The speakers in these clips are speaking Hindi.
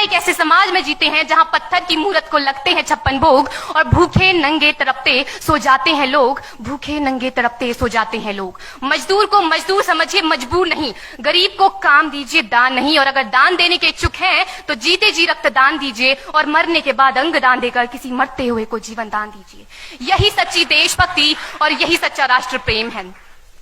एक ऐसे समाज में जीते हैं जहां पत्थर की मूरत को लगते हैं 56 भोग और भूखे नंगे तड़पते सो जाते हैं लोग, भूखे नंगे तड़पते सो जाते हैं लोग। मजदूर को मजदूर समझिए, मजबूर नहीं। गरीब को काम दीजिए, दान नहीं। और अगर दान देने के इच्छुक हैं तो जीते जी रक्तदान दीजिए और मरने के बाद अंग दान देकर किसी मरते हुए को जीवन दान दीजिए। यही सच्ची देशभक्ति और यही सच्चा राष्ट्र प्रेम है।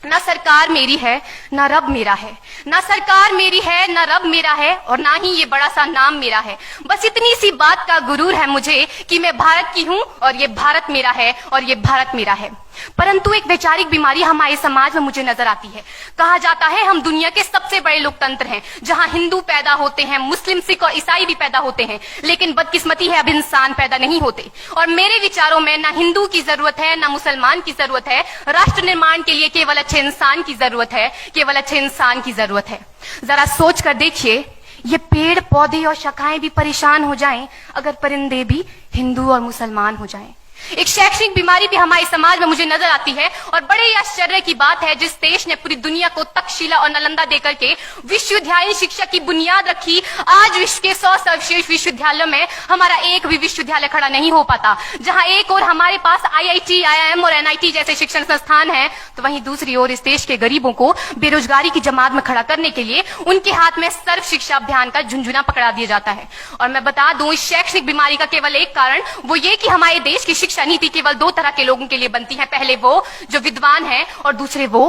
ना सरकार मेरी है ना रब मेरा है, ना सरकार मेरी है ना रब मेरा है, और ना ही ये बड़ा सा नाम मेरा है। बस इतनी सी बात का गुरूर है मुझे कि मैं भारत की हूं और ये भारत मेरा है और ये भारत मेरा है। परंतु एक वैचारिक बीमारी हमारे समाज में मुझे नजर आती है। कहा जाता है हम दुनिया के सबसे बड़े लोकतंत्र हैं, जहां हिंदू पैदा होते हैं, मुस्लिम, सिख और ईसाई भी पैदा होते हैं, लेकिन बदकिस्मती है अब इंसान पैदा नहीं होते। और मेरे विचारों में ना हिंदू की जरूरत है ना मुसलमान की जरूरत है। राष्ट्र निर्माण के लिए केवल अच्छे इंसान की जरूरत है, केवल अच्छे इंसान की जरूरत है। जरा सोच कर देखिए, ये पेड़ पौधे और शाखाएं भी परेशान हो जाएं अगर परिंदे भी हिंदू और मुसलमान हो जाएं। एक शैक्षणिक बीमारी भी हमारे समाज में मुझे नजर आती है, और बड़े ही आश्चर्य की बात है जिस देश ने पूरी दुनिया को तक्षशिला और नालंदा देकर के विश्वविद्यालय शिक्षा की बुनियाद रखी, आज विश्व के 100 सर्वश्रेष्ठ विश्वविद्यालयों में हमारा एक भी विश्वविद्यालय खड़ा नहीं हो पाता। जहां एक और हमारे पास IIT, IIM और NIT जैसे शिक्षण संस्थान हैं, तो वहीं दूसरी ओर इस देश के गरीबों को बेरोजगारी की जमात में खड़ा करने के लिए उनके हाथ में सर्व शिक्षा अभियान का झुंझुना पकड़ा दिया जाता है। और मैं बता दूं, इस शैक्षणिक बीमारी का केवल एक कारण वो ये कि हमारे देश की शिक्षा नीति केवल 2 तरह के लोगों के लिए बनती है। पहले वो जो विद्वान हैं और दूसरे वो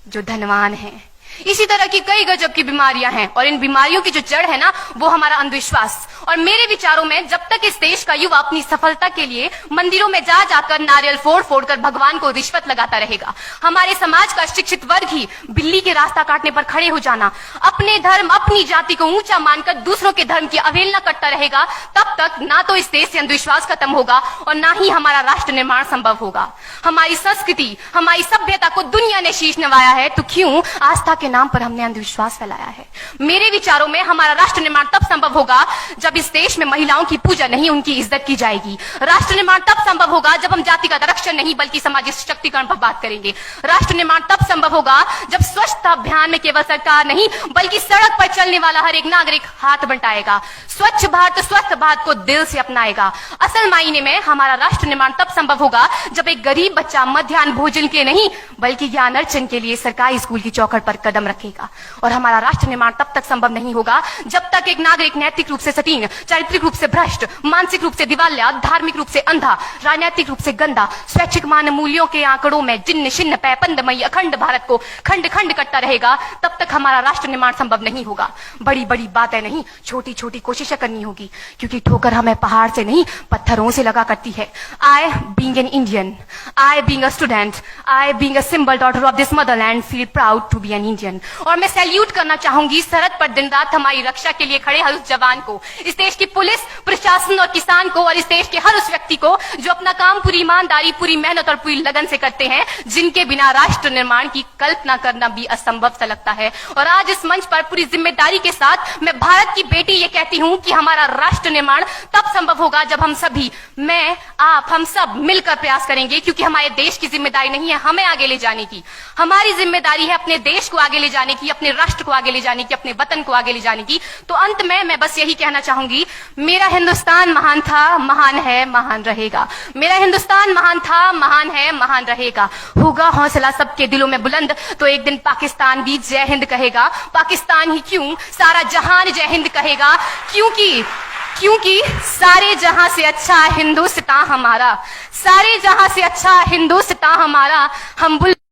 जो धनवान हैं। इसी तरह की कई गजब की बीमारियां हैं, और इन बीमारियों की जो जड़ है ना, वो हमारा अंधविश्वास। और मेरे विचारों में जब तक इस देश का युवा अपनी सफलता के लिए मंदिरों में जा जाकर नारियल फोड़ फोड़ कर भगवान को रिश्वत लगाता रहेगा, हमारे समाज का शिक्षित वर्ग ही बिल्ली के रास्ता काटने पर खड़े हो जाना, अपने धर्म अपनी जाति को ऊंचा मानकर दूसरों के धर्म की अवहेलना करता रहेगा, तब तक ना तो इस देश से अंधविश्वास खत्म होगा और ना ही हमारा राष्ट्र निर्माण संभव होगा। हमारी संस्कृति, हमारी सभ्यता को दुनिया ने शीश नवाया है, तो क्यों आस्था के नाम पर हमने अंधविश्वास फैलाया है। मेरे विचारों में हमारा राष्ट्र निर्माण तब संभव होगा जब इस देश में महिलाओं की पूजा नहीं उनकी इज्जत की जाएगी। राष्ट्र निर्माण तब संभव होगा जब हम जाति का आरक्षण नहीं बल्कि सामाजिक सशक्तिकरण पर बात करेंगे। राष्ट्र निर्माण तब संभव होगा जब स्वच्छता अभियान में केवल सरकार नहीं बल्कि सड़क पर चलने वाला हर एक नागरिक हाथ बंटाएगा, स्वच्छ भारत स्वस्थ भारत को दिल से अपनाएगा। असल मायने में हमारा राष्ट्र निर्माण तब संभव होगा जब एक गरीब बच्चा मध्याह्न भोजन के नहीं बल्कि ज्ञान अर्जन के लिए सरकारी स्कूल की चौखट पर कदम रखेगा। और हमारा राष्ट्र निर्माण तब तक संभव नहीं होगा जब तक एक नागरिक नैतिक रूप से सतीन, चारित्रिक रूप से भ्रष्ट, मानसिक रूप से दिवालिया, धार्मिक रूप से अंधा, राजनीतिक रूप से गंदा, स्वैच्छिक मान मूल्यों के आंकड़ों में जिन्न शिन्न पैपंदमयी अखंड भारत को खंड खंड करता रहेगा। तब तक हमारा राष्ट्र निर्माण संभव नहीं होगा। बड़ी बड़ी बातें नहीं, छोटी छोटी कोशिशें करनी होगी, क्योंकि ठोकर हमें पहाड़ से नहीं पत्थरों से लगा करती है। I being an Indian, I being a student, I being a symbol daughter of this motherland feel proud to be an Indian। और मैं सैल्यूट करना चाहूंगी सरहद पर दिन रात हमारी रक्षा के लिए खड़े हर उस जवान को, इस देश की पुलिस, प्रशासन और किसान को, और इस देश के हर उस व्यक्ति को जो अपना काम पूरी ईमानदारी, पूरी मेहनत और पूरी लगन से करते हैं, जिनके बिना राष्ट्र निर्माण की कल्पना करना भी असंभव सा लगता है। और आज इस मंच पर पूरी जिम्मेदारी के साथ मैं भारत की बेटी ये कहती हूं कि हमारा राष्ट्र निर्माण तब संभव होगा जब हम सभी, मैं, आप, हम सब मिलकर प्रयास करेंगे, क्योंकि हमारे देश की जिम्मेदारी नहीं है हमें आगे ले जाने की, हमारी जिम्मेदारी है अपने देश को आगे ले जाने की, अपने राष्ट्र को आगे ले जाने की, अपने वतन को आगे ले जाने की। तो अंत में मैं बस यही कहना चाहूंगी, मेरा हिंदुस्तान महान था, महान है, महान रहेगा। मेरा हिंदुस्तान महान था, महान है, महान रहेगा। होगा हौसला सबके दिलों में बुलंद तो एक दिन पाकिस्तान भी जय हिंद कहेगा। पाकिस्तान ही क्यों, सारा जहान जय हिंद कहेगा, क्योंकि सारे जहां से अच्छा हिंदुस्तान हमारा, सारे जहां से अच्छा हिंदुस्तान हमारा। हम